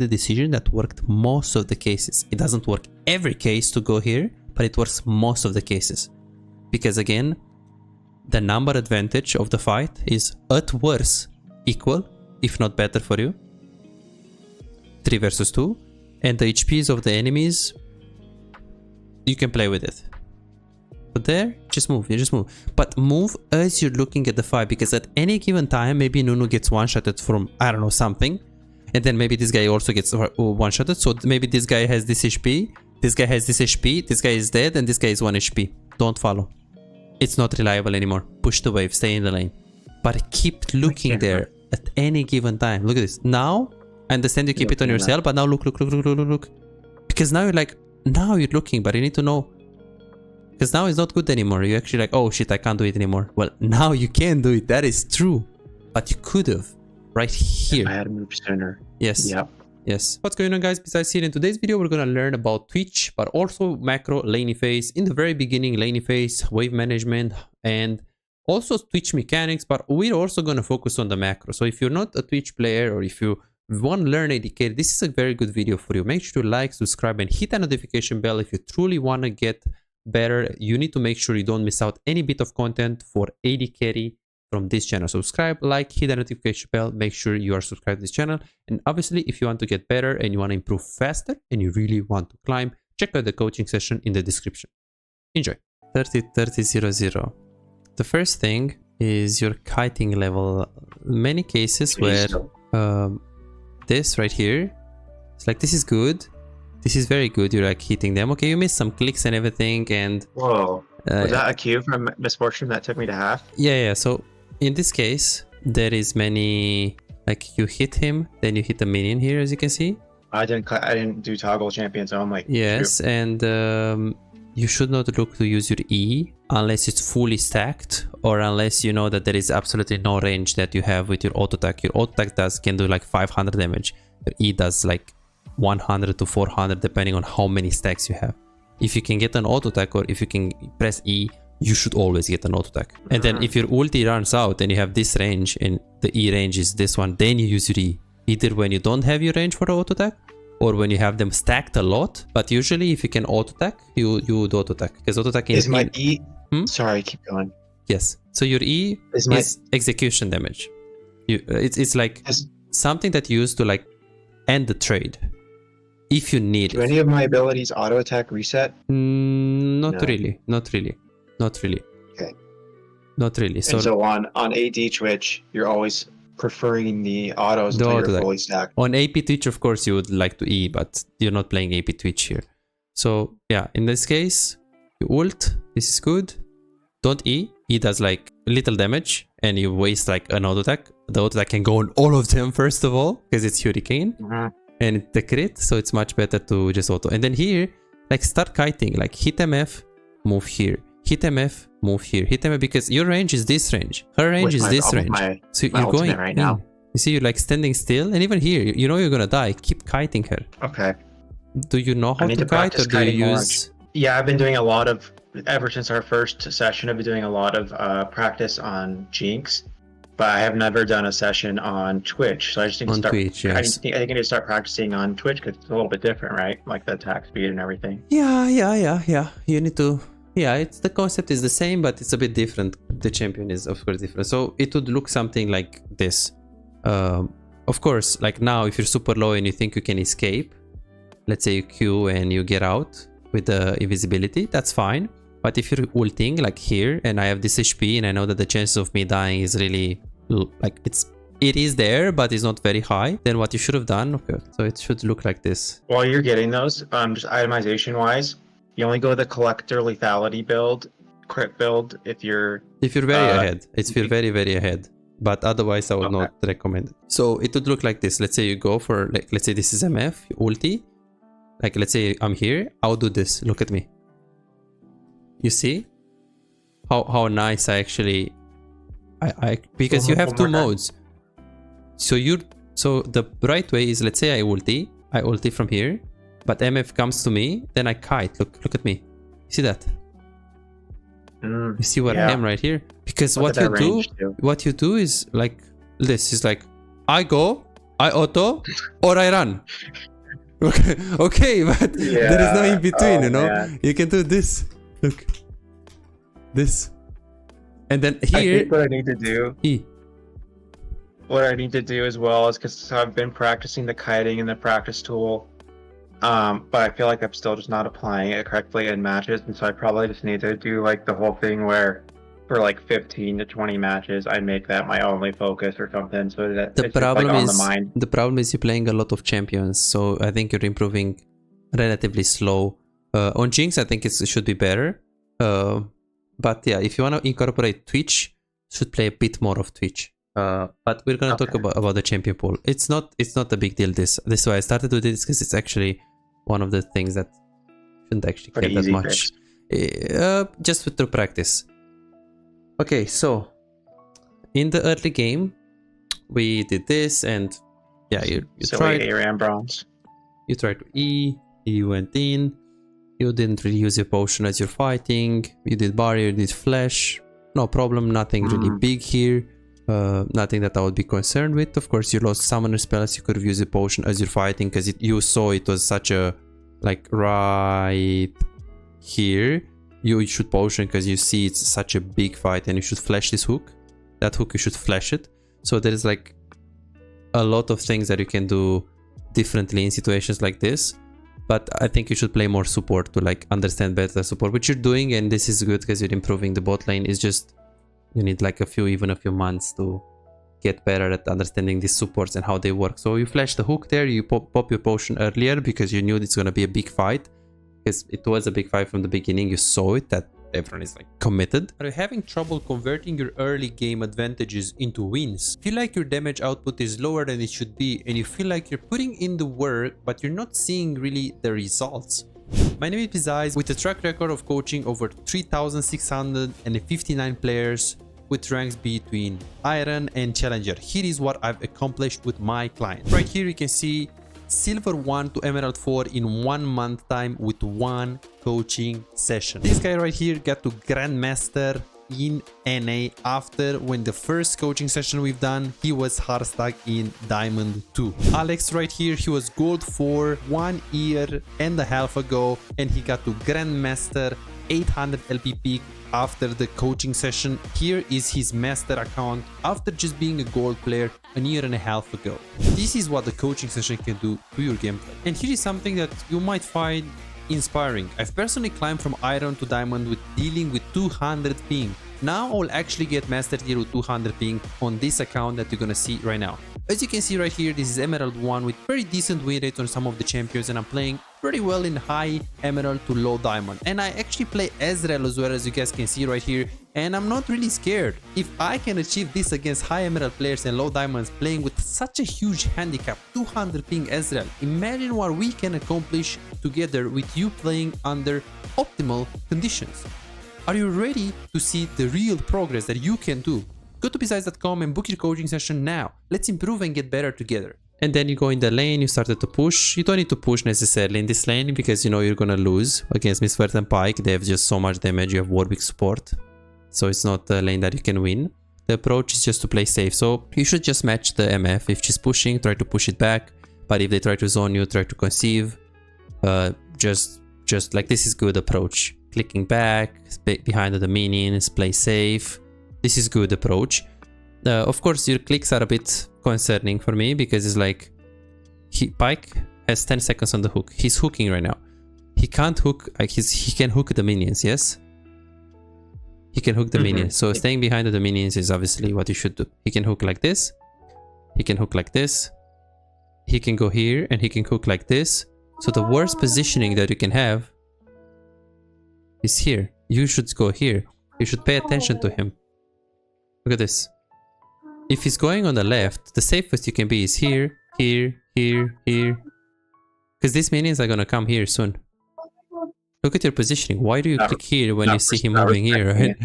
the decision that worked most of the cases. It doesn't work every case to go here, but it works most of the cases. Because again, the number advantage of the fight is at worst equal, if not better for you. 3 versus 2. And the HPs of the enemies, you can play with it. But there, just move, you just move. But move as you're looking at the fight, because at any given time, maybe Nunu gets one-shotted from, I don't know, something. And then maybe this guy also gets one-shotted. So maybe this guy has this HP, this guy has this HP, this guy is dead, and this guy is 1 HP. Don't follow. It's not reliable anymore. Push the wave, stay in the lane. But keep looking there at any given time. Look at this. Now, I understand you keep it on yourself, but now look. Because now you're like, now you're looking, but you need to know. Because now it's not good anymore. You're actually like, oh shit, I can't do it anymore. Well, now you can do it. That is true. But you could have. Right here. I had to move sooner. Yes. Yep. Yes. What's going on, guys? Besides here, in today's video, we're going to learn about Twitch, but also macro, laney phase. In the very beginning, laney phase, wave management, and also Twitch mechanics, but we're also going to focus on the macro. So if you're not a Twitch player, or if you want to learn ADK, this is a very good video for you. Make sure to like, subscribe, and hit that notification bell. If you truly want to get better, you need to make sure you don't miss out any bit of content for AD carry from this channel. Subscribe, like, hit the notification bell, make sure you are subscribed to this channel. And obviously, if you want to get better and you want to improve faster and you really want to climb, check out the coaching session in the description. Enjoy. 30-30-0-0. The first thing is your kiting level. Many cases where this right here, it's like, this is good. This is very good. You're like hitting them. Okay, you missed some clicks and everything. And whoa, was that a cue from Misfortune that took me to half? Yeah. So in this case, there is many, like, you hit him, then you hit the minion here, as you can see. I didn't do toggle champion, so I'm like, yes, shoot. And you should not look to use your E unless it's fully stacked, or unless you know that there is absolutely no range that you have with your auto attack. Your auto attack can do like 500 damage. Your E does like 100 to 400 depending on how many stacks you have. If you can get an auto attack, or if you can press E, you should always get an auto attack. And then if your ulti runs out and you have this range and the E range is this one, then you use your E. Either when you don't have your range for the auto attack, or when you have them stacked a lot. But usually if you can auto attack, you would auto attack, because auto attack is my E. Sorry, keep going. Yes. So your E is execution damage. It's like something that you use to like end the trade. If you need Do any of my abilities auto attack reset? Not really. Okay. Not really. So on AD Twitch, you're always preferring the autos until you're fully stacked. On AP Twitch, of course, you would like to E, but you're not playing AP Twitch here. So yeah, in this case, you ult. This is good. Don't E. E does like little damage, and you waste like an auto attack. The auto attack can go on all of them first of all, because it's Hurricane. And it's the crit, so it's much better to just auto. And then here, like, start kiting, like hit MF, move here, hit MF, move here, hit MF, because your range is this range, her range is this range. So you're going right now. You see, you're like standing still, and even here, you know you're gonna die. Keep kiting her. Okay. Do you know how to kite, or do you use? Yeah, I've been doing a lot of, ever since our first session, I've been doing a lot of practice on Jinx. But I have never done a session on Twitch, so I just need to start. Twitch, yes. I think I need to start practicing on Twitch, because it's a little bit different, right? Like the attack speed and everything. Yeah. You need to. Yeah, it's the concept is the same, but it's a bit different. The champion is of course different. So it would look something like this. Of course, like now, if you're super low and you think you can escape, let's say you Q and you get out with the invisibility, that's fine. But if you're ulting like here, and I have this HP, and I know that the chances of me dying is really like it is there, but it's not very high, then what you should have done, okay, so it should look like this. While you're getting those, just itemization wise, you only go the collector lethality build, crit build if you're very ahead. If you're very ahead, but otherwise I would not recommend it. So it would look like this. Let's say you go for, like, let's say this is MF ulti, like let's say I'm here, I'll do this. Look at me. You see how nice I actually because you have two modes. So the right way is, let's say I ulti from here, but MF comes to me, then I kite. Look at me. You see that? You see what I am right here? Because what you do is like this, is like I go, I auto or I run. Okay, but there is no in between, you know? Man. You can do this. Look. This. And then here... I think what I need to do... E. What I need to do as well is because I've been practicing the kiting in the practice tool, but I feel like I'm still just not applying it correctly in matches, and so I probably just need to do like the whole thing where for like 15 to 20 matches I make that my only focus or something, so that it's just like on the mind. The problem is you're playing a lot of champions, so I think you're improving relatively slow. On Jinx I think it should be better, but yeah, if you want to incorporate Twitch, should play a bit more of Twitch. But we're gonna talk about the champion pool. It's not a big deal. This is why I started with this, because it's actually one of the things that shouldn't actually care that much. Just through practice. Okay, so in the early game we did this, and yeah, you tried. ARAM bronze. You tried to E. You went in. You didn't really use your potion as you're fighting. You did barrier. You did flash. No problem. Nothing really big here. Nothing that I would be concerned with. Of course, you lost summoner spells. You could have used a potion as you're fighting, because you saw it was such a, like, right here. You should potion because you see it's such a big fight, and you should flash this hook. That hook, you should flash it. So there is like a lot of things that you can do differently in situations like this. But I think you should play more support to like understand better support, which you're doing, and this is good because you're improving the bot lane. It's just you need like even a few months to get better at understanding these supports and how they work. So you flash the hook there, you pop your potion earlier because you knew it's gonna be a big fight. Because it was a big fight from the beginning, you saw it, that everyone is like committed. Are you having trouble converting your early game advantages into wins? Feel like your damage output is lower than it should be, and you feel like you're putting in the work but you're not seeing really the results? My name is Pizais, with a track record of coaching over 3,659 players with ranks between Iron and Challenger. Here is what I've accomplished with my clients. Right here you can see Silver 1 to Emerald 4 in 1 month time with 1 coaching session. This guy right here got to Grandmaster in NA after when the first coaching session we've done, he was hard stuck in Diamond 2. Alex right here, he was Gold 4 1 year and a half ago, and he got to Grandmaster 800 LPP after the coaching session. Here is his master account after just being a gold player a year and a half ago. This is what the coaching session can do to your gameplay. And here is something that you might find inspiring. I've personally climbed from Iron to Diamond with dealing with 200 ping. Now I'll actually get Master Tier with 200 ping on this account that you're gonna see right now. As you can see right here, this is Emerald 1 with very decent win rate on some of the champions, and I'm playing pretty well in high Emerald to low Diamond. And I actually play Ezreal as well, as you guys can see right here, and I'm not really scared. If I can achieve this against high Emerald players and low Diamonds playing with such a huge handicap, 200 ping Ezreal, imagine what we can accomplish together with you playing under optimal conditions. Are you ready to see the real progress that you can do? Go to pizais.com and book your coaching session now. Let's improve and get better together. And then you go in the lane, you started to push. You don't need to push necessarily in this lane because you know you're gonna lose against Miss Vert and Pyke. They have just so much damage, you have Warwick support. So it's not a lane that you can win. The approach is just to play safe. So you should just match the MF. If she's pushing, try to push it back. But if they try to zone you, try to conceive. Just like this is good approach. Clicking back, behind the minions, play safe. This is good approach. Of course, your clicks are a bit concerning for me because it's like Pyke has 10 seconds on the hook. He's hooking right now. He can't hook. Like he can hook the minions. Yes, he can hook the minions. So staying behind the minions is obviously what you should do. He can hook like this. He can hook like this. He can go here and he can hook like this. So the worst positioning that you can have is here. You should go here. You should pay attention to him. Look at this. If he's going on the left, the safest you can be is here, here, here, here. Because these minions are gonna come here soon. Look at your positioning. Why do you click here when you see him moving here, right?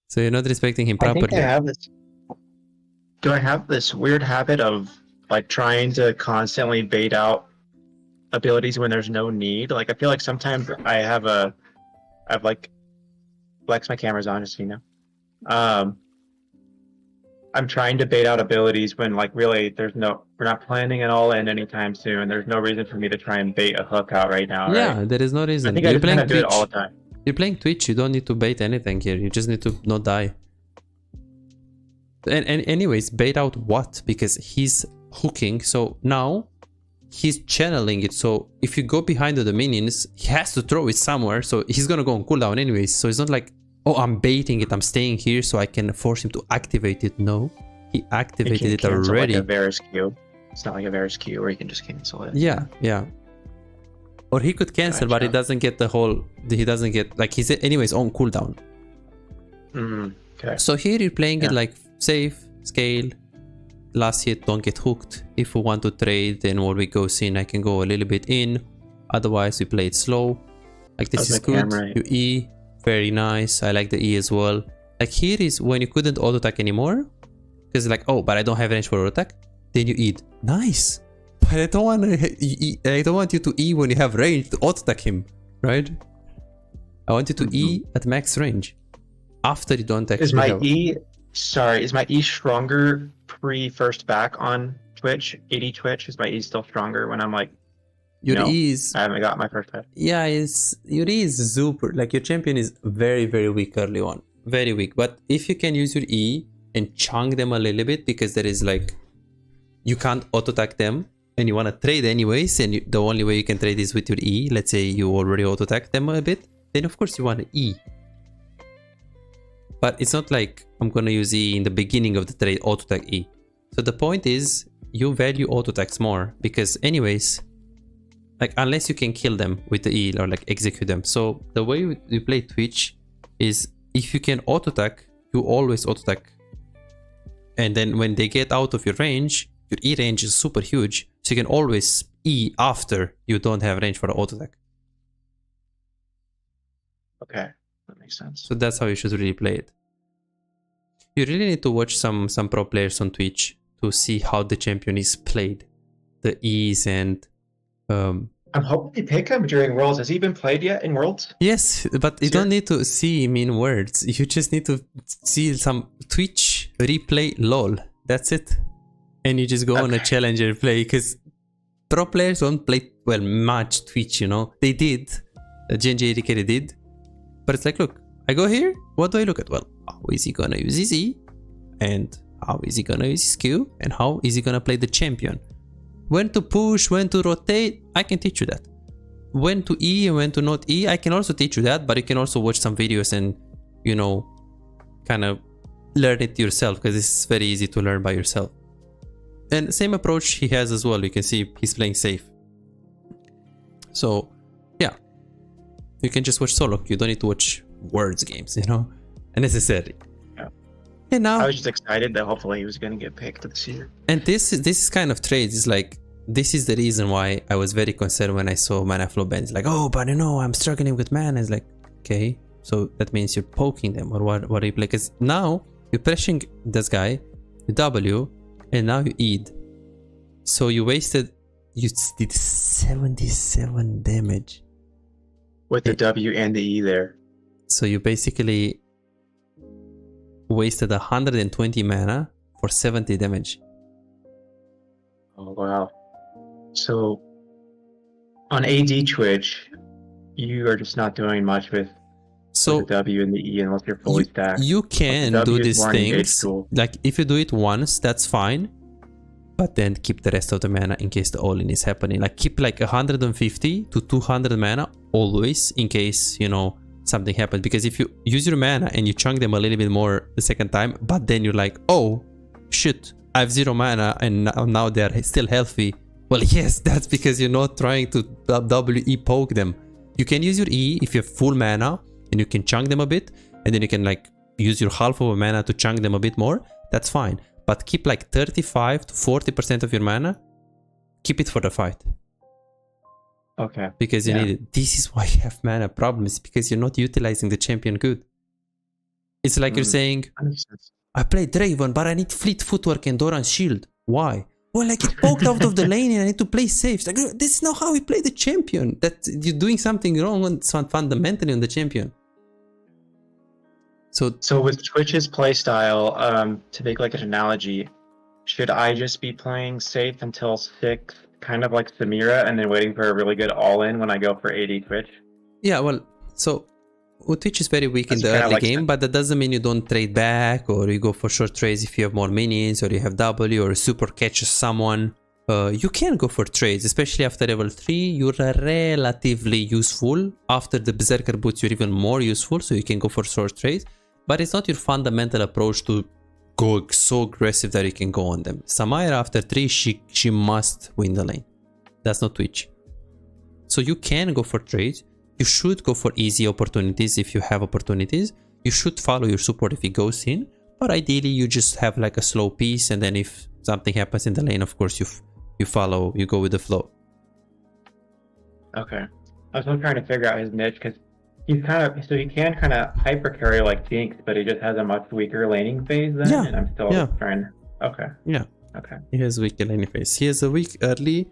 So you're not respecting him properly. I think I have this. Do I have this weird habit of like trying to constantly bait out abilities when there's no need? Like I feel like sometimes I've like flex my camera's on just so you know. I'm trying to bait out abilities when like really we're not planning it all in anytime soon. There's no reason for me to try and bait a hook out right now, right? Yeah, there is no reason. I think I You're just kind playing of do it all Twitch. the time. You're playing Twitch. You don't need to bait anything here. You just need to not die. And anyways, bait out what? Because he's hooking. So now he's channeling it. So if you go behind the minions, he has to throw it somewhere. So he's gonna go on cooldown anyways. So it's not like, oh, I'm baiting it. I'm staying here so I can force him to activate it. No, he activated it already. Like a Varus Q. It's not like a Varus Q where you can just cancel it. Yeah, yeah. Or he could cancel, but he doesn't get the whole. He doesn't get like he's anyways on cooldown. Okay. So here you're playing it like safe, scale, last hit, don't get hooked. If we want to trade, then when we go in, I can go a little bit in. Otherwise, we play it slow. Like this is good. You E, very nice. I like the E as well. Like here is when you couldn't auto attack anymore, because like, oh, but I don't have range for auto attack. Then you E. Nice. But I don't want you to E when you have range to auto attack him, right? I want you to E at max range. After you don't actually is my E stronger pre first back on Twitch? 80 Twitch, is my E still stronger when I'm like, your E is, I haven't got my first back. Yeah, your E is super, like your champion is very, very weak early on. Very weak. But if you can use your E and chunk them a little bit, because there is like, you can't auto attack them and you want to trade anyways, and the only way you can trade is with your E. Let's say you already auto attack them a bit, then of course you want to E. But it's not like I'm gonna use E in the beginning of the trade, auto attack E. So the point is, you value auto attacks more, because anyways, like unless you can kill them with the E or like execute them. So the way you play Twitch is, if you can auto attack, you always auto attack. And then when they get out of your range, your E range is super huge, so you can always E after you don't have range for the auto attack. Okay, that makes sense. So that's how you should really play it. You really need to watch some pro players on Twitch to see how the champion is played, the E's and. I'm hoping they pick him during Worlds. Has he been played yet in Worlds? Yes, but you don't need to see him in words. You just need to see some Twitch replay LOL. That's it. And you just go on a challenger play, because pro players don't play, well, much Twitch, you know. They did. Genji ADK did. But it's like, look, I go here. What do I look at? Well, how is he gonna use his E? And how is he gonna use his Q? And how is he gonna play the champion? When to push, when to rotate, I can teach you that. When to E and when to not E, I can also teach you that, but you can also watch some videos and, you know, kind of learn it yourself, because it's very easy to learn by yourself. And same approach he has as well. You can see he's playing safe. So, yeah. You can just watch SoloQ. You don't need to watch words games, you know, unnecessarily. Yeah. And now I was just excited that hopefully he was going to get picked this year. And this kind of trades is like, this is the reason why I was very concerned when I saw mana flow bans. Like, oh, but you know, I'm struggling with mana. It's like, okay, so that means you're poking them, or what are you playing? Because now you're pressing this guy, you W, and now you E'd. So you did 77 damage. With the W and the E there. So you basically wasted 120 mana for 70 damage. Oh, wow. So on AD Twitch, you are just not doing much with the W and the E unless you're fully stacked. You can do these things. Like if you do it once, that's fine. But then keep the rest of the mana in case the all-in is happening. Like keep like 150 to 200 mana always, in case, you know, something happens. Because if you use your mana and you chunk them a little bit more the second time, but then you're like, oh shit, I have 0 mana and now they're still healthy. Well, yes, that's because you're not trying to WE poke them. You can use your E if you have full mana and you can chunk them a bit, and then you can like use your half of a mana to chunk them a bit more. That's fine. But keep like 35 to 40% of your mana. Keep it for the fight. Okay. Because you need it. This is why you have mana problems, because you're not utilizing the champion good. It's like you're saying, I play Draven, but I need fleet footwork and Doran's shield. Why? Well, like it poked out of the lane and I need to play safe. It's like, this is not how we play the champion. That you're doing something wrong fundamentally on the champion. So with Twitch's playstyle, to make like an analogy, should I just be playing safe until 6, kind of like Samira, and then waiting for a really good all-in when I go for AD Twitch? Yeah, well, so Twitch is very weak in the early game, but that doesn't mean you don't trade back or you go for short trades if you have more minions or you have W or super catches someone. You can go for trades, especially after level 3. You're relatively useful. After the Berserker boots, you're even more useful, so you can go for short trades. But it's not your fundamental approach to go so aggressive that you can go on them. Samira after 3, she must win the lane. That's not Twitch. So you can go for trades. You should go for easy opportunities if you have opportunities. You should follow your support if he goes in. But ideally, you just have like a slow piece, and then if something happens in the lane, of course, you follow, you go with the flow. Okay. I was trying to figure out his niche because he's he can kind of hyper carry like Jinx, but he just has a much weaker laning phase then. Yeah. And I'm still trying. Okay. Yeah. Okay. He has weak laning phase. He has a weak early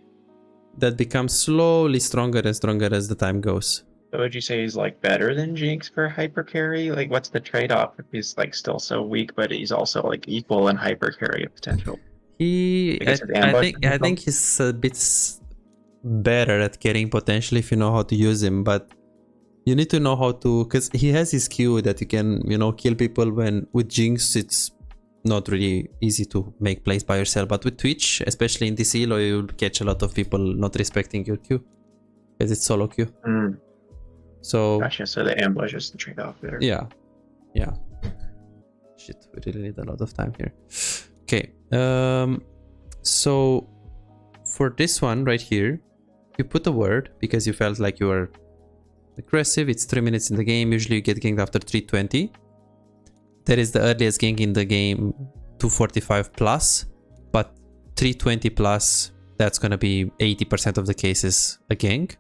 that becomes slowly stronger and stronger as the time goes. So would you say he's like better than Jinx for hyper carry? Like, what's the trade-off if he's like still so weak, but he's also like equal in hyper carry potential? I think he's a bit better at carrying potentially if you know how to use him, but you need to know how to, because he has his Q that you can, kill people. When with Jinx it's not really easy to make plays by yourself, but with Twitch, especially in this elo, you'll catch a lot of people not respecting your Q because it's solo Q. So gotcha. So the ambush is the trade-off there. Yeah. Shit, we really need a lot of time here. Okay. So for this one right here, you put a word because you felt like you were aggressive. It's 3 minutes in the game. Usually you get ganked after 320. That is the earliest gank in the game, 245 plus, but 320 plus, that's gonna be 80% of the cases a gank.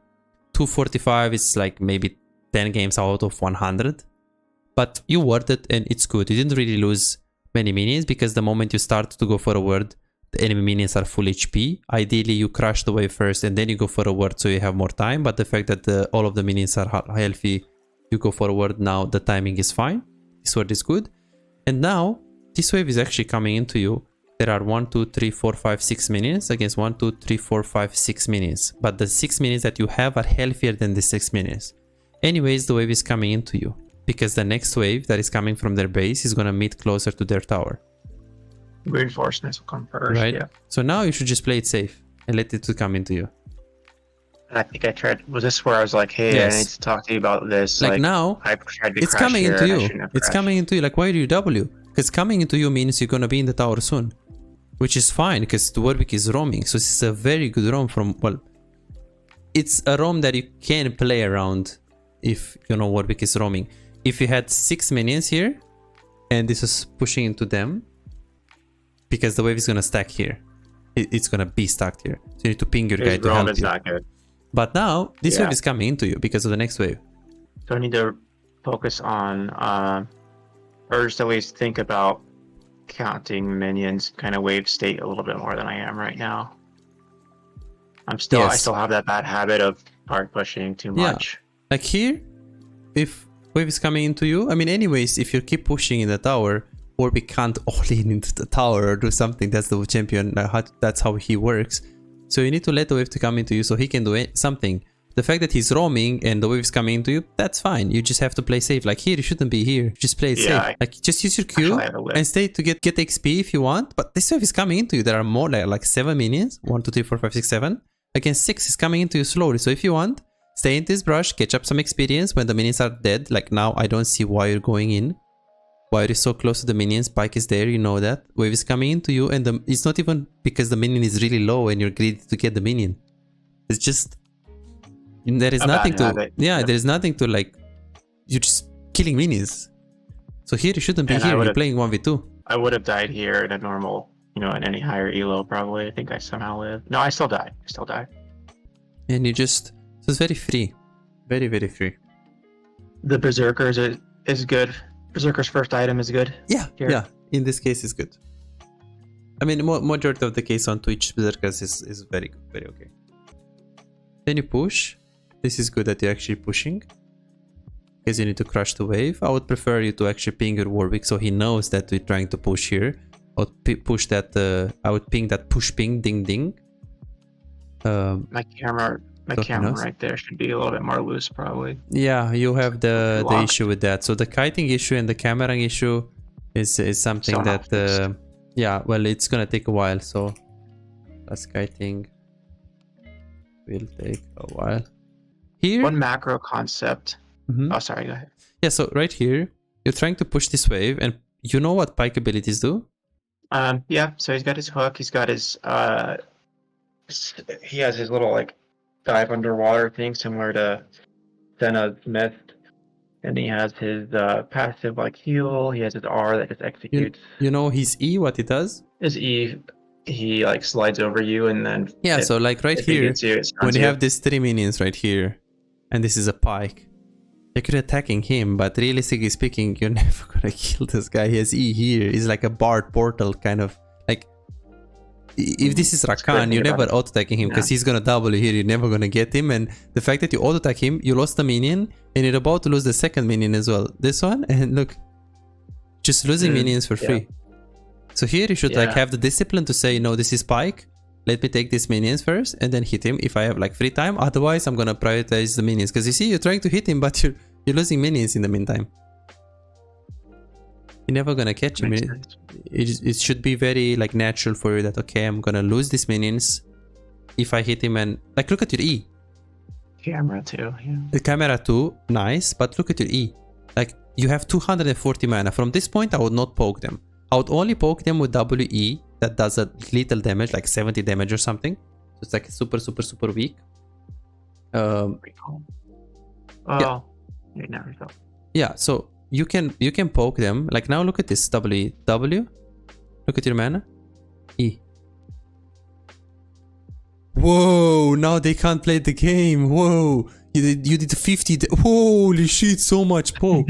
245 is like maybe 10 games out of 100, but you word it and it's good. You didn't really lose many minions because the moment you start to go for a word, the enemy minions are full HP. Ideally you crush the wave first and then you go for a word so you have more time, but the fact that all of the minions are healthy, you go for a word now, the timing is fine. This word is good. And now this wave is actually coming into you. There are 1, 2, 3, 4, 5, 6 minions against 1, 2, 3, 4, 5, 6 minions. But the 6 minions that you have are healthier than the 6 minions. Anyways, the wave is coming into you because the next wave that is coming from their base is going to meet closer to their tower. Reinforcements will come first, right? Yeah. So now you should just play it safe and let it to come into you. And I think I tried, was this where I was like, hey, Yes. I need to talk to you about this. Like now, I tried to it's crash coming here into and I you. shouldn't have It's crashed. coming into you. Like, why do you W? Because coming into you means you're going to be in the tower soon. Which is fine because the Warwick is roaming. So this is a very good roam from, well, it's a roam that you can play around if you know Warwick is roaming. If you had 6 minions here and this is pushing into them, because the wave is going to stack here. It's going to be stacked here. So you need to ping your guy to help you. Not good. But now this wave is coming into you because of the next wave. So I need to focus on, or just at least think about counting minions kind of wave state a little bit more than I am right now. I still have that bad habit of hard pushing too much. Like here, if wave is coming into you, I mean, anyways, if you keep pushing in the tower, or we can't all in into the tower or do something, that's the champion, that's how he works. So you need to let the wave to come into you so he can do something. The fact that he's roaming and the wave is coming into you, that's fine. You just have to play safe. Like here, you shouldn't be here. Just play it safe. Like just use your Q and stay to get XP if you want. But this wave is coming into you. There are more like 7 minions. 1, 2, 3, 4, 5, 6, 7. Again, 6 is coming into you slowly. So if you want, stay in this brush, catch up some experience when the minions are dead. Like now, I don't see why you're going in. Why you're so close to the minions. Spike is there, you know that. Wave is coming into you and it's not even because the minion is really low and you're greedy to get the minion. It's just... there is nothing to... there is nothing to like... You're just killing minions. So here you shouldn't be here. You're playing 1v2. I would have died here in a normal, in any higher elo probably. I think I somehow lived. No, I still died. And you just... So it's very free. Very, very free. The Berserkers is good. Berserker's first item is good. Yeah, yeah. In this case, it's good. I mean, majority of the case on Twitch, Berserkers is very good. Very okay. Then you push. This is good that you're actually pushing. because you need to crush the wave. I would prefer you to actually ping your Warwick so he knows that we're trying to push here. I would push that, I would ping that push ping ding ding. My camera right there should be a little bit more loose probably. Yeah, you have the issue with that. So the kiting issue and the camera issue is something that yeah, well, it's gonna take a while. So that's kiting will take a while. Here, one macro concept. Oh, sorry, go ahead. Yeah, so right here, you're trying to push this wave, and you know what pike abilities do? Yeah, so he's got his hook, he's got his he has his little like dive underwater thing similar to Senna's Mist, and he has his passive like heal, he has his R that just executes. You know his E, what it does? His E, he like slides over you and then so like right here, when you have these 3 minions right here, and this is a pike, you're attacking him, but realistically speaking, you're never gonna kill this guy. He has E here. He's like a Bard portal kind of. Like, if this is Rakan, you're never auto-attacking him because he's gonna double you here. You're never gonna get him, and the fact that you auto-attack him, you lost a minion, and you're about to lose the second minion as well. This one, and look, just losing minions for free. So here you should like have the discipline to say, no, this is Pike. Let me take these minions first and then hit him if I have like free time. Otherwise, I'm gonna prioritize the minions because you see, you're trying to hit him, but you're losing minions in the meantime. You're never gonna catch him. It should be very like natural for you that okay, I'm gonna lose these minions if I hit him, and like look at your E. Camera too. Yeah. The camera too, nice, but look at your E. Like you have 240 mana. From this point, I would not poke them. I would only poke them with WE that does a little damage, like 70 damage or something. So it's like super weak. Yeah, so you can poke them. Like now look at this W. Look at your mana. E. Whoa, now they can't play the game. Whoa. You did 50. Holy shit, so much poke.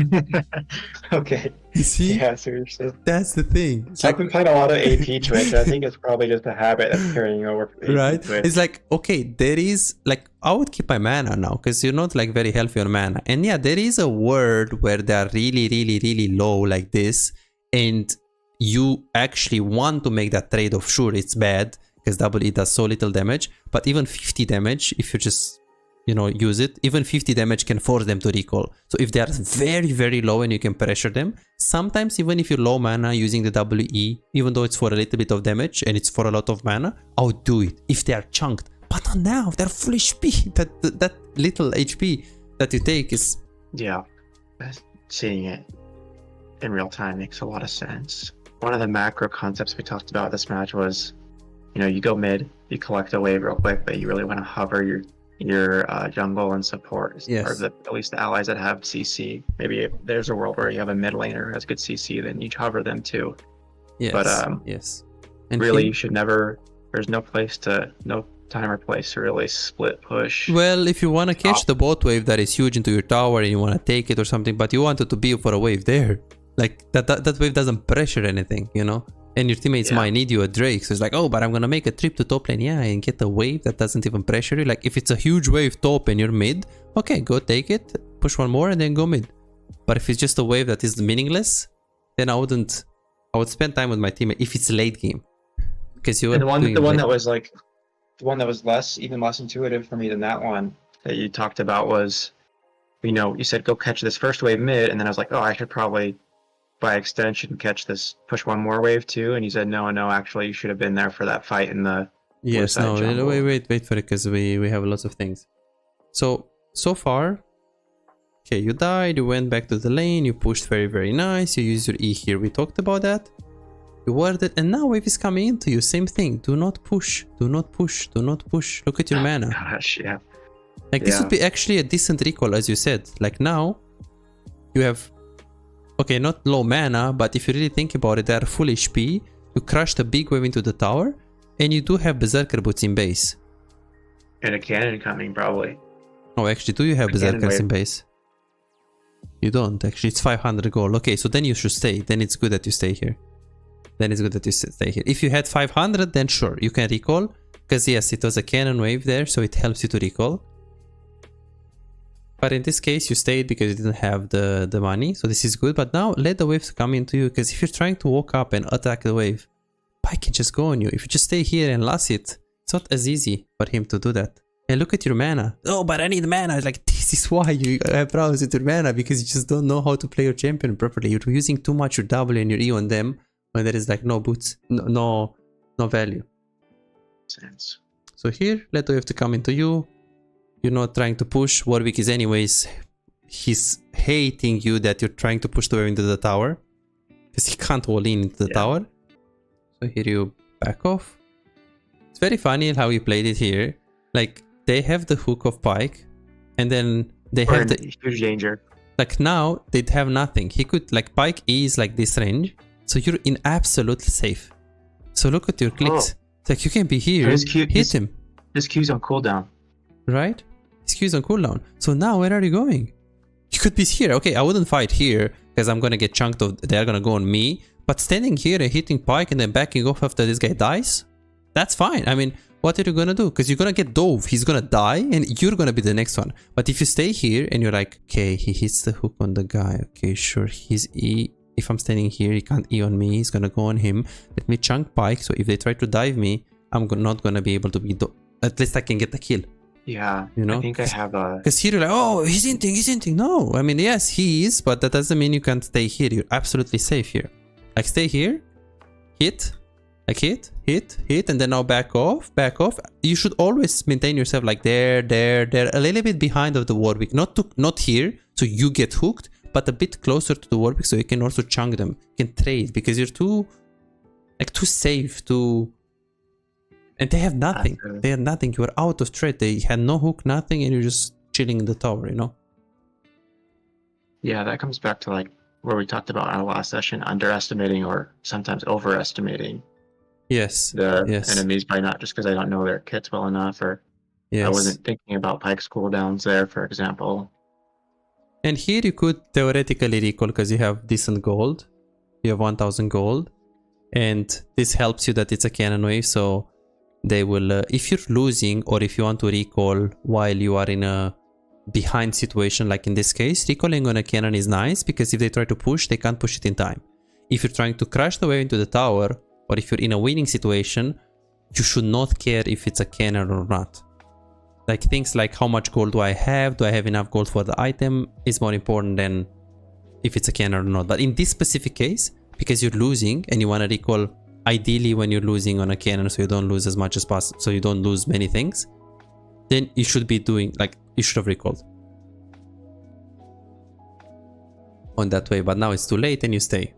Okay. You see? Yeah, seriously. That's the thing. I've been playing a lot of AP Twitch. I think it's probably just a habit that's carrying over. Right? Twitch. It's like, okay, there is, like, I would keep my mana now because you're not, like, very healthy on mana. And yeah, there is a word where they're really low like this. And you actually want to make that trade-off. Sure, it's bad because WE does so little damage. But even 50 damage, if you just, you know, use it, even 50 damage can force them to recall. So if they are very low and you can pressure them, sometimes even if you're low mana using the WE, even though it's for a little bit of damage and it's for a lot of mana, I would do it if they are chunked. But not now, they're full HP. That little HP that you take is... Yeah, seeing it in real time makes a lot of sense. One of the macro concepts we talked about this match was, you know, you go mid, you collect a wave real quick, but you really want to hover your jungle and support, or at least the allies that have CC. Maybe there's a world where you have a mid laner who has good CC, then you hover them too. Yes. But and really, you should never. There's no time or place to really split push. Well, if you want to catch the bot wave that is huge into your tower and you want to take it or something, but you want it to be for a wave there, like that wave doesn't pressure anything, you know. And your teammates might need you a Drake. So it's like, oh, but I'm going to make a trip to top lane. Yeah, and get a wave that doesn't even pressure you. Like, if it's a huge wave top and you're mid, okay, go take it, push one more, and then go mid. But if it's just a wave that is meaningless, then I would spend time with my teammate if it's late game. Because you the one that was even less intuitive for me than that one that you talked about was, you know, you said go catch this first wave mid, and then I was like, oh, I should probably by extension catch this push one more wave too, and you said no, actually you should have been there for that fight in the wait for it because we have lots of things. So far, okay, you died, you went back to the lane, you pushed very nice, you used your E here, we talked about that, you warded, and now wave is coming into you, same thing. Do not push, look at your mana. Gosh, yeah, like this would be actually a decent recall, as you said. Like now you have, okay, not low mana, but if you really think about it, they are full HP. You crushed a big wave into the tower, and you do have Berserker Boots in base. And a cannon coming, probably. Oh, actually, do you have Berserkers in base? You don't, actually. It's 500 gold. Okay, so then you should stay. Then it's good that you stay here. If you had 500, then sure, you can recall. Because yes, it was a cannon wave there, so it helps you to recall. But in this case, you stayed because you didn't have the money. So this is good. But now let the waves come into you. Because if you're trying to walk up and attack the wave, Pike can just go on you. If you just stay here and last it, it's not as easy for him to do that. And look at your mana. Oh, but I need mana. Like, this is why you have problems with your mana. Because you just don't know how to play your champion properly. You're using too much your W and your E on them. When there is like no boots. No value. Sense. So here, let the wave to come into you. You're not trying to push. Warwick is anyways, he's hating you that you're trying to push the wave into the tower. Because he can't all in into the tower. So here you back off. It's very funny how you played it here. Like, they have the hook of Pike. And then they have the... huge danger. Like now, they'd have nothing. He could, like, Pike E is like this range. So you're in absolutely safe. So look at your clicks. It's like you can be here, hit him. This Q's on cooldown. Right? His Q's on cooldown. So now where are you going? You could be here. Okay, I wouldn't fight here because I'm gonna get chunked of. They're gonna go on me. But standing here and hitting Pike and then backing off after this guy dies, that's fine. I mean, what are you gonna do? Because you're gonna get dove. He's gonna die and you're gonna be the next one. But if you stay here and you're like, okay, he hits the hook on the guy. Okay, sure. He's E. If I'm standing here, he can't E on me. He's gonna go on him. Let me chunk Pike. So if they try to dive me, I'm not gonna be able to be. At least I can get the kill. Yeah, you know, I think I have a... Because here you're like, oh, he's hinting. No, I mean, yes, he is, but that doesn't mean you can't stay here. You're absolutely safe here. Like, stay here, hit, like hit, and then now back off. You should always maintain yourself like there, a little bit behind of the Warwick. Not here, so you get hooked, but a bit closer to the Warwick, so you can also chunk them. You can trade, because you're too safe, and they have nothing. They had nothing. You were out of trade. They had no hook, nothing, and you're just chilling in the tower, you know? Yeah, that comes back to like where we talked about in our last session, underestimating or sometimes overestimating the enemies by not just because I don't know their kits well enough, or I wasn't thinking about Pike's cooldowns there, for example. And here you could theoretically recall because you have decent gold. You have 1000 gold. And this helps you that it's a cannon wave, so they will, if you're losing or if you want to recall while you are in a behind situation, like in this case, recalling on a cannon is nice because if they try to push, they can't push it in time. If you're trying to crash the wave into the tower, or if you're in a winning situation, you should not care if it's a cannon or not. Like things like how much gold do I have enough gold for the item is more important than if it's a cannon or not. But in this specific case, because you're losing and you want to recall ideally when you're losing on a cannon so you don't lose as much as possible, so you don't lose many things, then you should be doing, like, you should have recalled on that way. But now it's too late and you stay.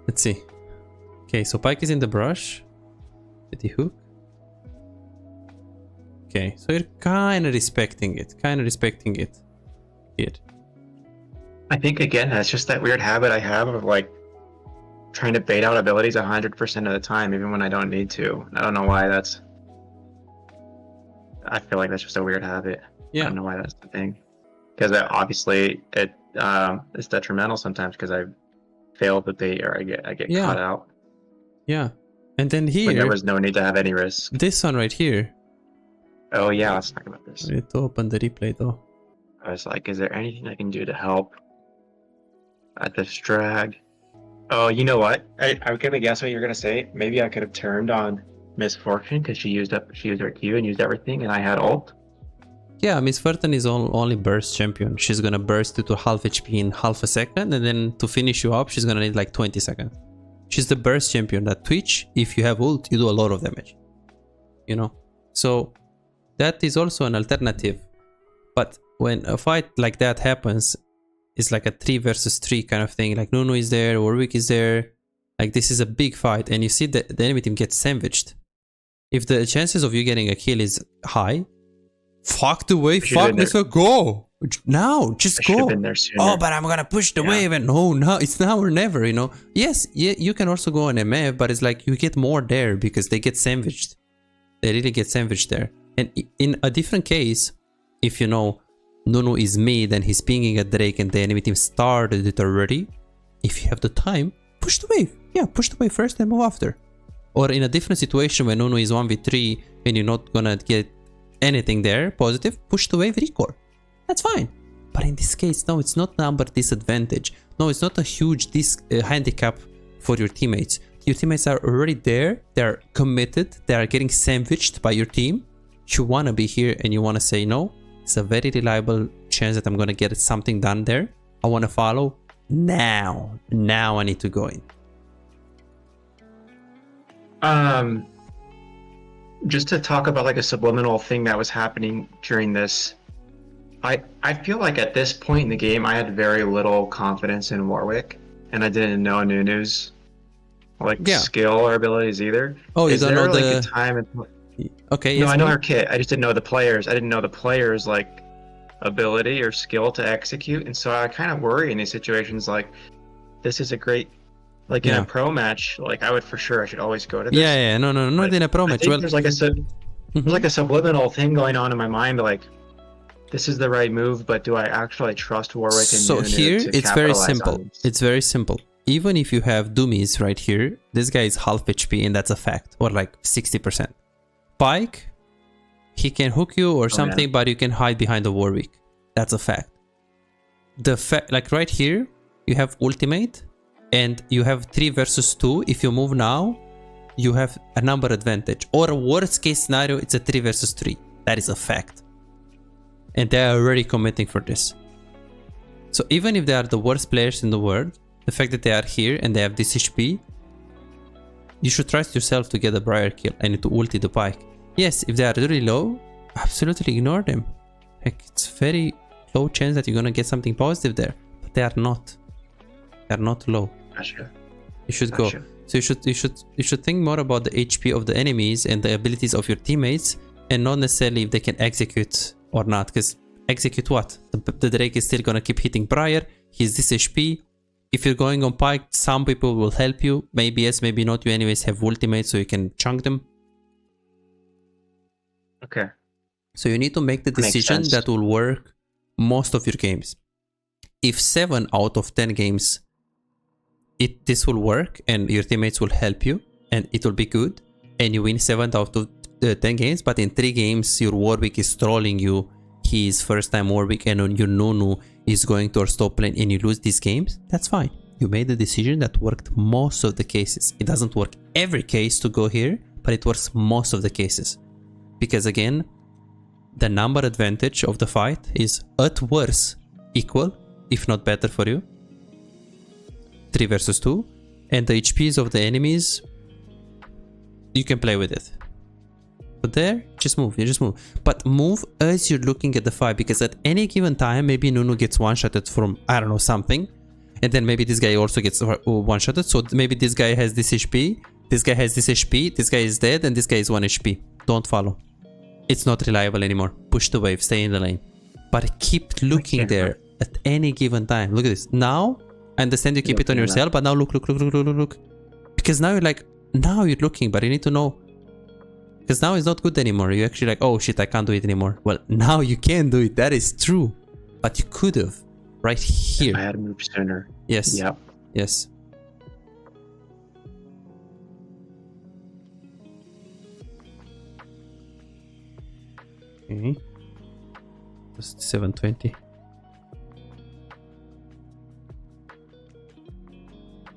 Let's see. Okay, so Pike is in the brush. Did he hook? Okay, so you're kind of respecting it. Here. I think, again, that's just that weird habit I have of, like, trying to bait out abilities 100% of the time, even when I don't need to. I don't know why that's... I feel like that's just a weird habit. Yeah. I don't know why that's the thing. Because obviously, it's detrimental sometimes because I fail the bait or I get caught out. Yeah. And then here... When there was no need to have any risk. This one right here. Oh, yeah, let's talk about this. I need to open the replay, though. I was like, is there anything I can do to help at this drag? Oh, you know what? I'm gonna guess what you're gonna say. Maybe I could have turned on Misfortune because she used her Q and used everything, and I had ult. Yeah, Miss Fortune is only burst champion. She's gonna burst you to half HP in half a second, and then to finish you up, she's gonna need like 20 seconds. She's the burst champion. That Twitch, if you have ult, you do a lot of damage. You know, so that is also an alternative. But when a fight like that happens, it's like a 3 versus 3 kind of thing. Like Nunu is there, Warwick is there. Like this is a big fight, and you see that the enemy team gets sandwiched. If the chances of you getting a kill is high, fuck the wave, fuck this, go now, just go. Oh, but I'm gonna push the wave, and no, it's now or never, you know. Yes, you can also go on MF, but it's like you get more there because they get sandwiched. They really get sandwiched there. And in a different case, if you know Nunu is mid and he's pinging at Drake and the enemy team started it already, if you have the time, push the wave. Yeah, push the wave first and move after. Or in a different situation when Nunu is 1v3 and you're not gonna get anything there positive, push the wave, recall. That's fine. But in this case, no, it's not number disadvantage. No, it's not a huge handicap for your teammates. Your teammates are already there. They're committed. They are getting sandwiched by your team. You want to be here and you want to say no. It's a very reliable chance that I'm going to get something done there. I want to follow now. Now I need to go in. Just to talk about like a subliminal thing that was happening during this, I feel like at this point in the game, I had very little confidence in Warwick, and I didn't know Nunu's skill or abilities either. Oh, you Is don't there know like a time? Okay. No, yes, I know her kit. I just didn't know the players. I didn't know the players like ability or skill to execute, and so I kind of worry in these situations. Like, this is a great. Like in a pro match, like I should always go to this. Yeah, no, not in a pro match. I think there's like a subliminal thing going on in my mind, like this is the right move, but do I actually trust Warwick? And so here it's very simple. It's very simple. Even if you have Doomies right here, this guy is half HP, and that's a fact, or like 60%. Pike, he can hook you or something, but you can hide behind the Warwick. That's a fact. Like right here, you have ultimate. And you have 3 versus 2. If you move now, you have a number advantage. Or a worst case scenario, it's a 3 versus 3. That is a fact. And they are already committing for this. So even if they are the worst players in the world, the fact that they are here and they have this HP, you should trust yourself to get a Briar kill and to ulti the Pike. Yes, if they are really low, absolutely ignore them. Heck, it's very low chance that you're gonna get something positive there. But they are not. They are not low. Gotcha. You should go. So you should think more about the HP of the enemies and the abilities of your teammates, and not necessarily if they can execute or not. Because execute what? The Drake is still gonna keep hitting Briar. He's this HP. If you're going on Pike, some people will help you. Maybe yes, maybe not. You anyways have ultimate, so you can chunk them. Okay. So you need to make the decision that will work most of your games. If 7 out of 10 games this will work and your teammates will help you and it will be good and you win 7 out of 10 games, but in 3 games your Warwick is trolling you, he is first time Warwick, and your Nunu is going to our stop lane and you lose these games, that's fine. You made the decision that worked most of the cases. It doesn't work every case to go here, but it works most of the cases. Because again, the number advantage of the fight is at worst equal, if not better for you. 3 versus 2, and the HPs of the enemies, you can play with it. But there, just move, but move as you're looking at the fight, because at any given time maybe Nunu gets one-shotted from, I don't know, something, and then maybe this guy also gets one-shotted, so maybe this guy has this HP, this guy has this HP, this guy is dead, and this guy is 1 HP. Don't follow. It's not reliable anymore. Push the wave, stay in the lane. But keep looking there at any given time. Look at this. Now, I understand you keep it on yourself, but now look. Because now you're looking, but you need to know. Because now it's not good anymore. You're actually like, oh shit, I can't do it anymore. Well, now you can do it. That is true. But you could have. Right here. If I had moved sooner. Yes. Yep. Yes. Okay. Just 720.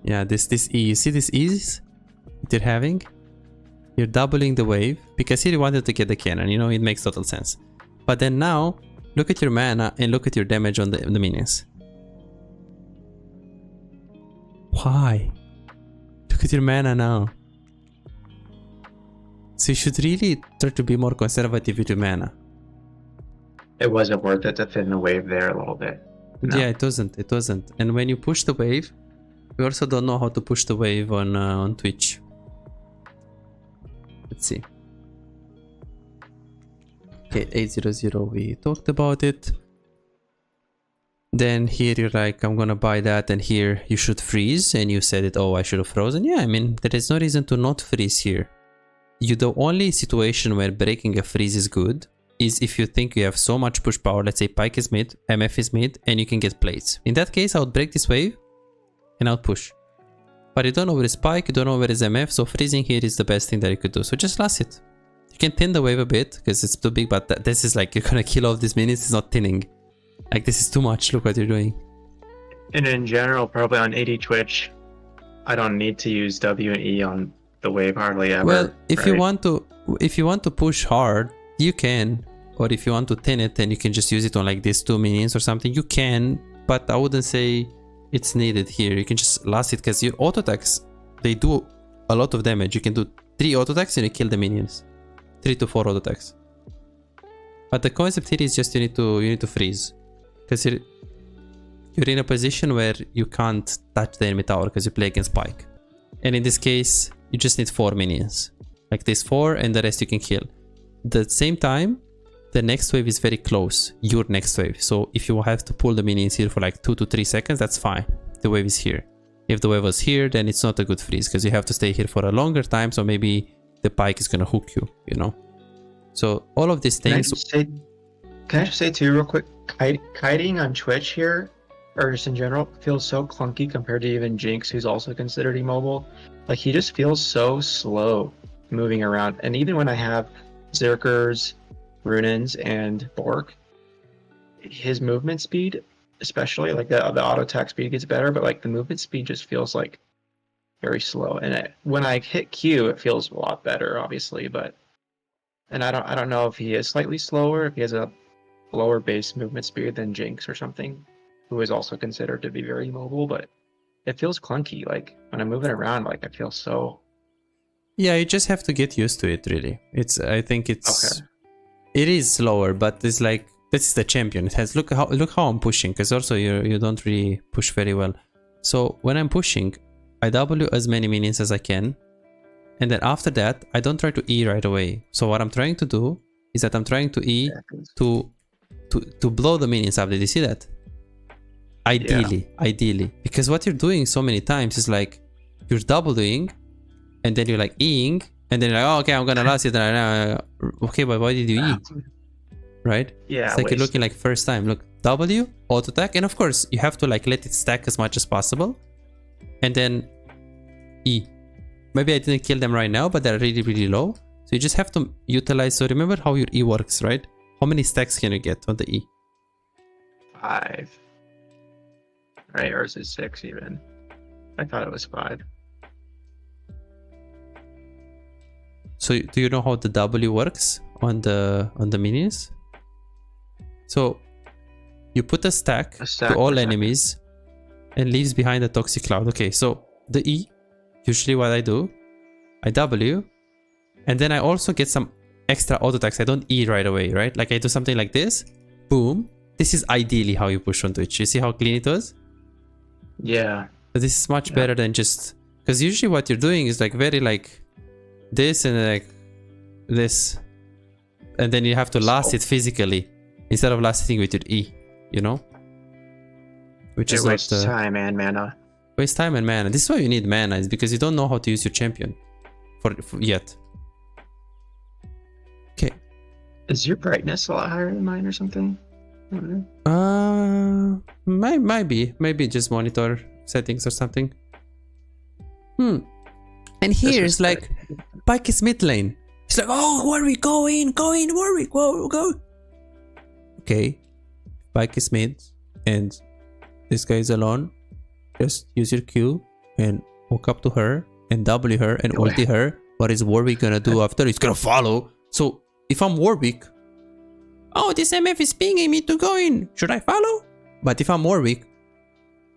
Yeah, this E. You see this ease they're having? You're doubling the wave because he wanted to get the cannon. You know, it makes total sense. But then now, look at your mana and look at your damage on the minions. Why? Look at your mana now. So you should really try to be more conservative with your mana. It wasn't worth it to thin the wave there a little bit. No. Yeah, it wasn't. And when you push the wave, we also don't know how to push the wave on Twitch. Let's see. Okay, 800, we talked about it. Then here you're like, I'm gonna buy that, and here you should freeze, and you said it, oh, I should have frozen. Yeah, I mean, there is no reason to not freeze here. The only situation where breaking a freeze is good is if you think you have so much push power, let's say Pike is mid, MF is mid, and you can get plates. In that case, I would break this wave and I'll push. But you don't know where is Pike, you don't know where is MF, so freezing here is the best thing that you could do. So just last it. You can thin the wave a bit because it's too big, but this is like, you're gonna kill all these minions. It's not thinning. Like, this is too much. Look what you're doing. And in general, probably on 80 Twitch, I don't need to use W and E on the wave hardly ever. Well, if you want to push hard, you can. Or if you want to thin it, then you can just use it on like these 2 minions or something. You can, but I wouldn't say it's needed here. You can just last it because your auto attacks, they do a lot of damage. You can do 3 auto attacks and you kill the minions. 3 to 4 auto attacks. But the concept here is just you need to freeze, because you're in a position where you can't touch the enemy tower because you play against Pike. And in this case, you just need 4 minions, like this 4, and the rest you can kill. At the same time, the next wave is very close, your next wave. So if you have to pull the minions here for like 2 to 3 seconds, that's fine. The wave is here. If the wave was here, then it's not a good freeze because you have to stay here for a longer time. So maybe the Pike is gonna hook you, you know. So all of these things. Can I just say too, real quick, kiting on Twitch here, or just in general, feels so clunky compared to even Jinx, who's also considered immobile. Like, he just feels so slow moving around. And even when I have Zerkers, Runins, and Bork, his movement speed, especially like the auto attack speed gets better, but like the movement speed just feels like very slow. And when I hit Q, it feels a lot better, obviously. But and I don't know if he is slightly slower, if he has a lower base movement speed than Jinx or something, who is also considered to be very mobile. But it feels clunky. Like when I'm moving around, like I feel so. Yeah, you just have to get used to it. Really, I think it's. Okay. It is slower, but it's like, this is the champion. It has, look how I'm pushing, because also you don't really push very well. So when I'm pushing, I W as many minions as I can, and then after that I don't try to E right away. So what I'm trying to do is that I'm trying to E to blow the minions up. Did you see that? Ideally, because what you're doing so many times is like you're Wing, and then you're like Eing, and then you're like, oh, okay, I'm gonna last it. Okay, but why did you E? Right? Yeah. It's like you're looking like first time. Look, W, auto attack, and of course you have to like let it stack as much as possible, and then E. Maybe I didn't kill them right now, but they're really low. So you just have to utilize. So remember how your E works, right? How many stacks can you get on the E? 5. Right, or is it 6 even? I thought it was 5. So do you know how the W works on the minions? So you put a stack to all enemies and leaves behind a toxic cloud. Okay, so the E, usually what I do, I W, and then I also get some extra auto attacks. I don't E right away, right? Like I do something like this, boom. This is ideally how you push on Twitch. You see how clean it was? Yeah. But this is much better than just, because usually what you're doing is like very like this and like this, and then you have to last it physically instead of lasting with your E, you know, which is like the time and mana. Waste time and mana. This is why you need mana, is because you don't know how to use your champion for yet. Okay, is your brightness a lot higher than mine or something? Maybe just monitor settings or something. And here's like Pike is mid lane. He's like, oh, Warwick, go in, Warwick, go. Okay, Pike is mid, and this guy is alone. Just use your Q and walk up to her and W her and ulti her. What is Warwick gonna do after? He's gonna follow. So if I'm Warwick, oh, this MF is pinging me to go in. Should I follow? But if I'm Warwick,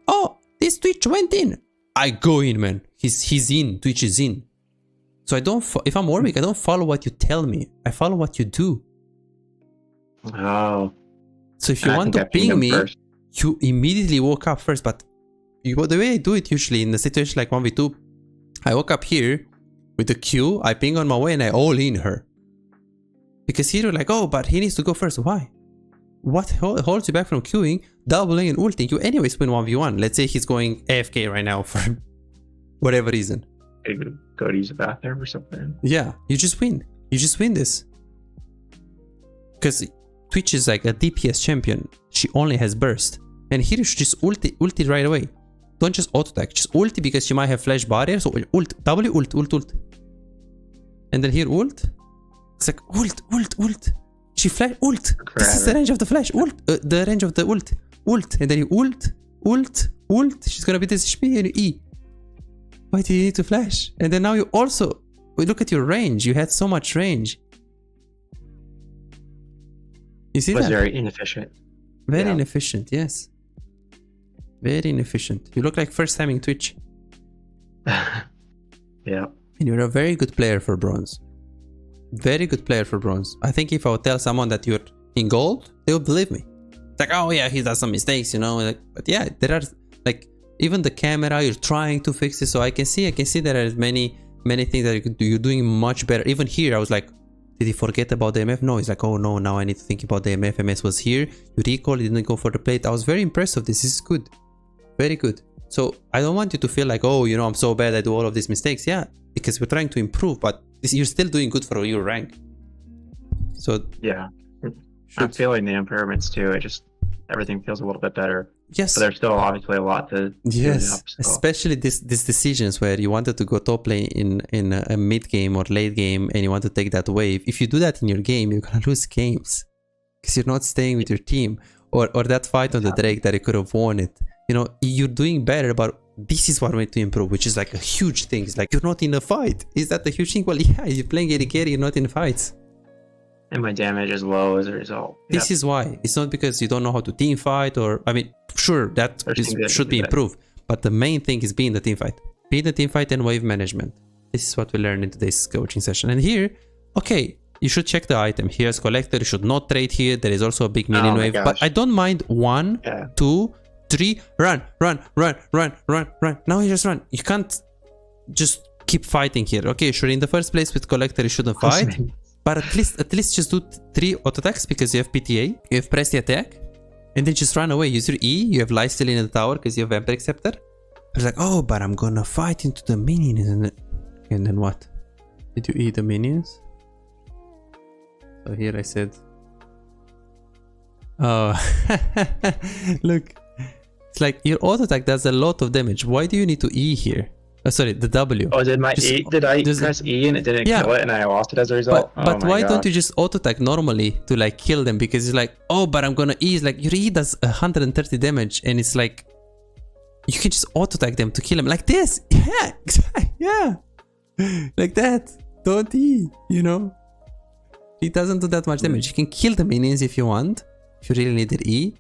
oh, this Twitch went in. I go in, man. He's in. Twitch is in. So I don't. If I'm Warwick, I don't follow what you tell me. I follow what you do. Oh. So if you want to ping me, you immediately walk up first. But the way I do it usually in the situation like 1v2, I walk up here with the Q. I ping on my way and I all in her. Because here you're like, oh, but he needs to go first. Why? What holds you back from queuing, doubling, and ulting? You anyways win 1v1. Let's say he's going AFK right now for whatever reason. Maybe go to use the bathroom or something. Yeah, you just win. You just win this. Because Twitch is like a DPS champion. She only has burst. And here you should just ulti right away. Don't just auto attack. Just ulti because you might have flash barrier. So ult, W ult. And then here ult. It's like ult. She flash ult. This is the range of the flash. Ult. The range of the ult. Ult. And then you ult. She's gonna be this HP and you E. Why do you need to flash? And then now you also look at your range. You had so much range. You see that? It was very inefficient. Very inefficient, yes. Very inefficient. You look like first timing Twitch. Yeah. And you're a very good player for bronze. Very good player for bronze. I think if I would tell someone that you're in gold, they would believe me. It's like, oh yeah, he does some mistakes, you know. Like, but yeah, there are like even the camera. You're trying to fix it, so I can see there are many things that you could do. You're doing much better. Even here, I was like, did he forget about the MF? No, he's like, oh no, now I need to think about the MF. MS was here. You recall, he didn't go for the plate. I was very impressed of this. This is good, very good. So I don't want you to feel like, oh, you know, I'm so bad, I do all of these mistakes. Yeah, because we're trying to improve, but you're still doing good for your rank. So yeah, I'm feeling the improvements too. Everything feels a little bit better. Yes, but there's still obviously a lot to do up, so. Especially these decisions where you wanted to go top lane in a mid game or late game, and you want to take that wave. If you do that in your game, you're gonna lose games because you're not staying with your team. Or that fight on the Drake that you could have won it. You know, you're doing better, but this is what we need to improve, which is like a huge thing. It's like, you're not in a fight. Is that a huge thing? Well, yeah, you're playing AD carry, you're not in fights. And my damage is low as a result. This is why. It's not because you don't know how to team fight or, I mean, sure, that should be improved. But the main thing is being the team fight. Being the team fight and wave management. This is what we learned in today's coaching session. And here, okay, you should check the item. Here's collector. You should not trade here. There is also a big minion wave. Gosh. But I don't mind 1, 2, 3. Run. Now you just run. You can't just keep fighting here. Okay, sure. In the first place with collector, you shouldn't fight. But at least just do 3 auto attacks because you have PTA. You have press the attack. And then just run away. Use your E. You have life still in the tower because you have Vampire Scepter. It's like, oh, but I'm gonna fight into the minions. And then what? Did you E the minions? So here I said, oh, look, it's like your auto attack does a lot of damage. Why do you need to E here? Oh, sorry, the W. Oh, did I press E and it didn't kill it and I lost it as a result? But why don't you just auto attack normally to like kill them? Because it's like, oh, but I'm gonna E. It's like your E does 130 damage and it's like, you can just auto attack them to kill them like this. Yeah, yeah, like that. Don't E, you know? It doesn't do that much damage. You can kill the minions if you want, if you really need it E.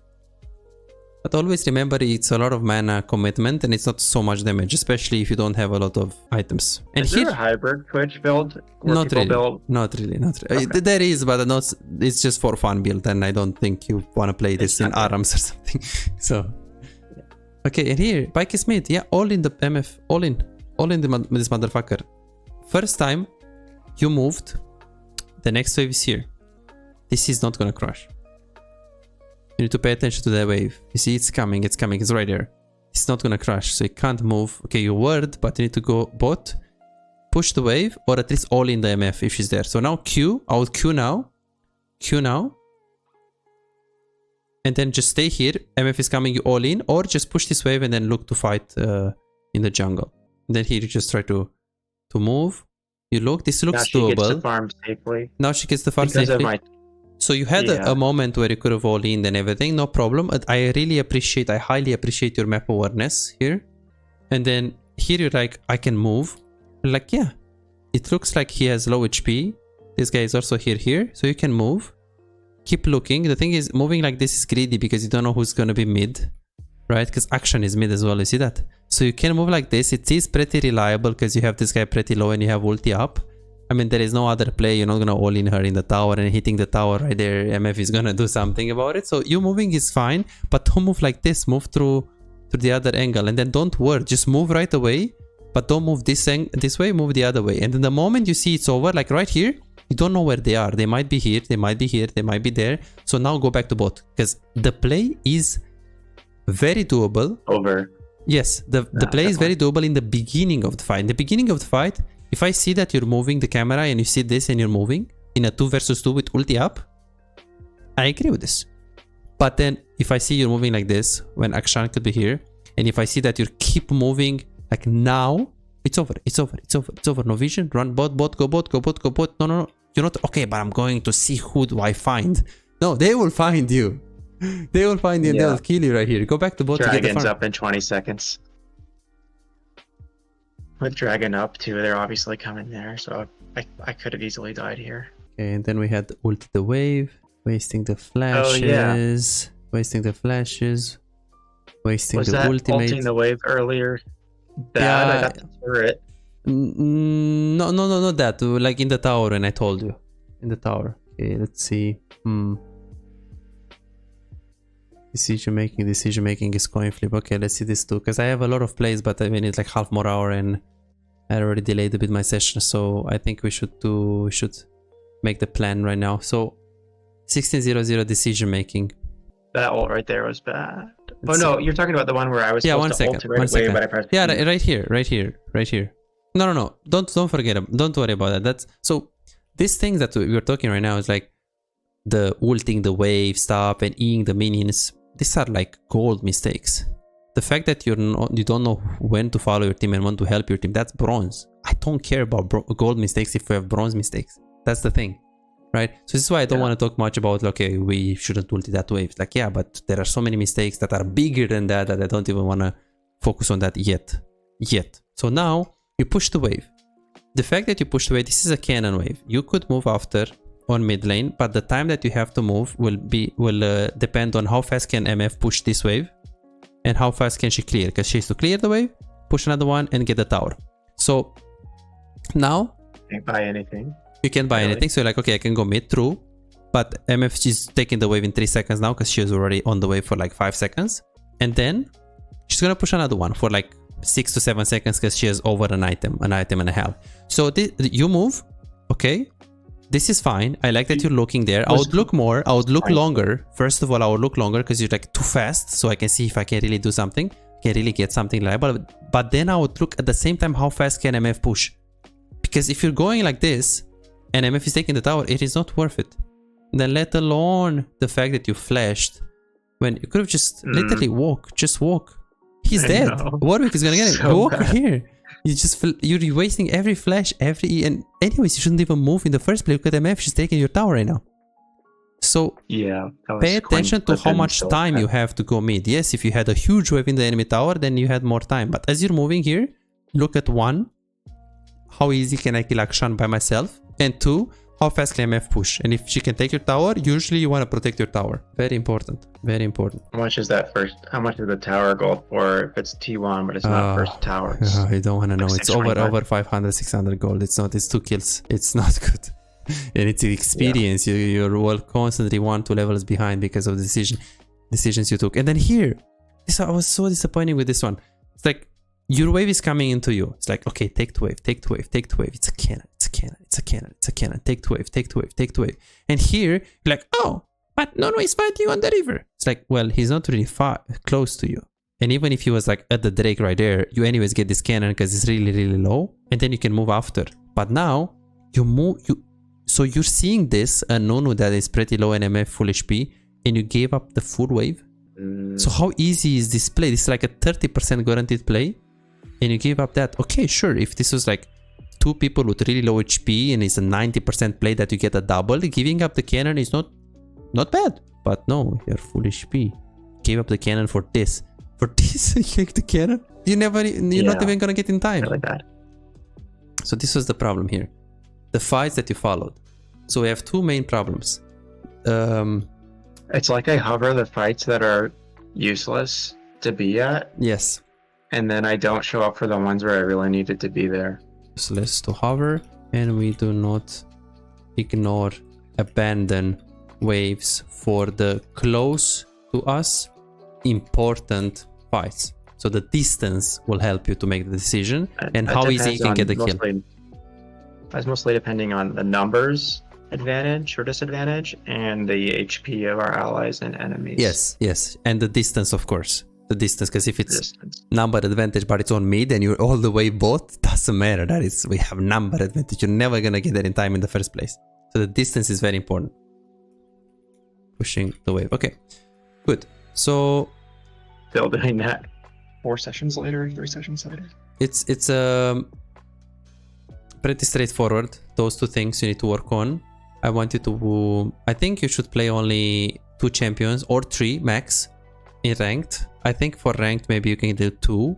But always remember, it's a lot of mana commitment and it's not so much damage, especially if you don't have a lot of items. And is there a hybrid Twitch build? Not really. Okay. There is, but it's just for fun build, and I don't think you want to play this in ARAMs or something. So, okay, and here, Bike is mid. Yeah, all in the MF, all in this motherfucker. First time you moved. The next wave is here. This is not gonna crush. You need to pay attention to that wave. You see, it's coming, it's right there. It's not gonna crush, so you can't move. Okay, you ward, but you need to go bot, push the wave, or at least all in the MF if she's there. So now Q, I would Q now. And then just stay here. MF is coming, you all in, or just push this wave and then look to fight in the jungle. And then here you just try to move. You look, this looks doable. Now she gets to farm safely. Now she gets to farm safely. So you had a moment where you could have all in and everything, no problem. I highly appreciate your map awareness here. And then here you're like, I can move. You're like, yeah. It looks like he has low HP. This guy is also here. So you can move. Keep looking. The thing is, moving like this is greedy because you don't know who's gonna be mid. Right? Because action is mid as well, you see that? So you can move like this. It is pretty reliable because you have this guy pretty low and you have ulti up. I mean, there is no other play. You're not gonna all in her in the tower and hitting the tower right there. MF is gonna do something about it. So you moving is fine, but don't move like this. Move through the other angle and then don't ward. Just move right away, but don't move this way. Move the other way. And then the moment you see it's over, like right here, you don't know where they are. They might be here. They might be here. They might be there. So now go back to bot because the play is very doable. Yes, the play is very doable in the beginning of the fight. In the beginning of the fight, if I see that you're moving the camera and you see this and you're moving in a 2 versus 2 with ulti up, I agree with this. But then if I see you're moving like this when Akshan could be here, and if I see that you keep moving like now, it's over. No vision. Run bot, go bot. No. You're not, okay, but I'm going to see who do I find. No, they will find you. They will find you and they'll kill you right here. Go back to bot to get the farm. Dragon's up in 20 seconds. With Dragon up too, they're obviously coming there, so I could have easily died here. Okay, and then we had ult the wave, wasting the flashes, wasting the flashes, wasting was the that ultimate. Ulting the wave earlier bad? Yeah. I got the turret. No, not that. Like in the tower when I told you. In the tower. Okay, let's see. Decision making is coin flip. Okay, let's see this too. Because I have a lot of plays, but I mean it's like half more hour and I already delayed a bit my session. So I think we should make the plan right now. So 1600 decision making. That ult right there was bad. Oh no, you're talking about the one where I was supposed to ult right away, but I pressed right here. No. Don't forget. Don't worry about that. That's so. These things that we're talking right now is like the ulting the wave stuff and eating the minions. These are like gold mistakes. The fact that you don't know when to follow your team and when to help your team, that's bronze. I don't care about gold mistakes if we have bronze mistakes. That's the thing, right? So this is why I don't want to talk much about, okay, we shouldn't ulti that wave. It's like, yeah, but there are so many mistakes that are bigger than that I don't even want to focus on that yet. So now you push the wave. The fact that you push the wave, this is a cannon wave. You could move after on mid lane, but the time that you have to move will depend on how fast can MF push this wave and how fast can she clear, because she has to clear the wave, push another one and get the tower. So now can't buy anything. You can't buy anything, so you're like, okay, I can go mid, true, but MF, she's taking the wave in 3 seconds now because she was already on the wave for like 5 seconds, and then she's gonna push another one for like 6 to 7 seconds because she has over an item and a half. So you move, okay, this is fine. I like that you're looking there. I would look more, I would look longer. First of all, I would look longer because you're like too fast, so I can see if I can really do something, can really get something reliable. But then I would look at the same time how fast can MF push, because if you're going like this and MF is taking the tower, it is not worth it. Then let alone the fact that you flashed when you could have just literally just walk. He's dead. Warwick is gonna get him. Walk here. You're wasting every flash, and anyways, you shouldn't even move in the first place. Look at MF, she's taking your tower right now. So yeah, pay attention to how much time you have to go mid. Yes, if you had a huge wave in the enemy tower, then you had more time. But as you're moving here, look at 1, how easy can I kill Akshan by myself? And 2, how fast can MF push? And if she can take your tower, usually you want to protect your tower. Very important. Very important. How much is that first? How much is the tower gold for if it's T1 but it's not first tower? I don't want to know. It's over 500, 600 gold. It's 2 kills. It's not good. And it's experience. Yeah. You're well constantly 1-2 levels behind because of the decisions you took. And then here, I was so disappointed with this one. It's like your wave is coming into you. It's like, okay, take the wave, take the wave, take the wave. It's a cannon, it's a cannon, it's a cannon, it's a cannon. Take the wave, take the wave, take the wave. And here, you're like, oh, but Nono is fighting on the river. It's like, well, he's not really far close to you. And even if he was like at the Drake right there, you anyways get this cannon because it's really, really low. And then you can move after. But now, so you're seeing this, a Nono that is pretty low in MF, full HP, and you gave up the full wave. So how easy is this play? This is like a 30% guaranteed play. And you give up that. Okay, sure, if this was like 2 people with really low HP and it's a 90% play that you get a double, giving up the cannon is not bad. But no, you're full HP. Gave up the cannon for this. For this, you take the cannon? You're not even gonna get in time. Really bad. So this was the problem here. The fights that you followed. So we have 2 main problems. It's like I hover the fights that are useless to be at. Yes. And then I don't show up for the ones where I really needed to be there. Useless to hover, and we do not ignore, abandon waves for the close to us important fights. So the distance will help you to make the decision and how easy you can get the kill. That's mostly depending on the numbers advantage or disadvantage and the HP of our allies and enemies. Yes. And the distance, of course. The distance, because if it's number advantage but it's on mid and you're all the way both, doesn't matter. We have number advantage. You're never gonna get there in time in the first place. So the distance is very important. Pushing the wave. Okay, good. So still doing that 4 sessions later, 3 sessions later. It's pretty straightforward. Those two things you need to work on. I want you to, I think you should play only 2 champions or 3 max in ranked. I think for ranked maybe you can do 2,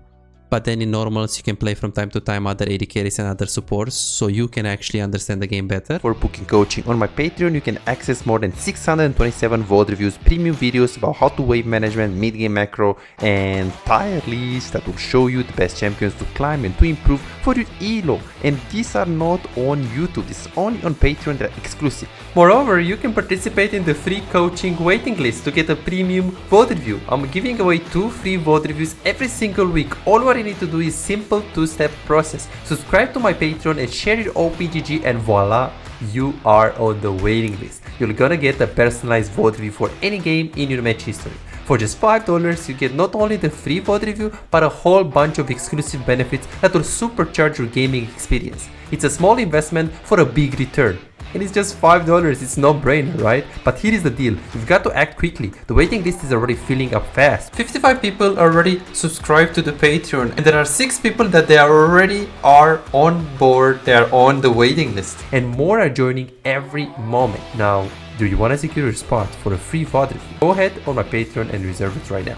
but then in normals you can play from time to time other AD carries and other supports, so you can actually understand the game better. For booking coaching on my Patreon, you can access more than 627 VOD reviews, premium videos about how to wave management, mid-game macro, and tier lists that will show you the best champions to climb and to improve for your elo. And these are not on YouTube, this is only on Patreon, they're exclusive. Moreover, you can participate in the free coaching waiting list to get a premium VOD review. I'm giving away 2 free VOD reviews every single week. All what you need to do is simple 2-step process. Subscribe to my Patreon and share your OPGG, and voila, you are on the waiting list. You're gonna get a personalized VOD review for any game in your match history. For just $5, you get not only the free VOD review, but a whole bunch of exclusive benefits that will supercharge your gaming experience. It's a small investment for a big return. And it's just $5, it's no brainer, right? But here is the deal, you've got to act quickly. The waiting list is already filling up fast. 55 people already subscribed to the Patreon, and there are 6 people that they already are on board, they are on the waiting list. And more are joining every moment. Now, do you want to secure your spot for a free VOD review? Go ahead on my Patreon and reserve it right now.